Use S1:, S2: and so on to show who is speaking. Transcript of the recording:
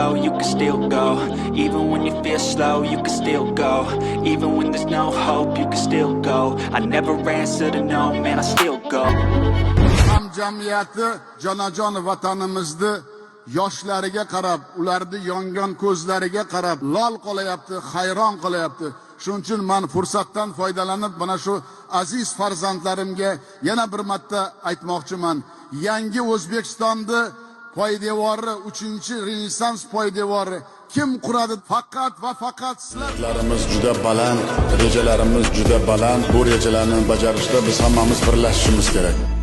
S1: slow, you can still go. Even when you feel slow, you can still go. Even when there's no hope, you can still go. I never answer to no, man, I still go.
S2: Ham jamiyati jonajon vatanimizni yoshlariga qarab, ularni yongan ko'zlariga qarab lol qolayapti, hayron qolayapti. Shuning uchun men fursatdan foydalanib mana shu aziz farzandlarimga yana bir marta aytmoqchiman. Yangi O'zbekistonni poydevori, 3-renessans poydevori kim quradi? Faqat va faqat sizlar.
S3: Larimiz juda baland, rejalarimiz juda baland. Bu rejalarni bajarishda biz hammamiz birlashishimiz kerak.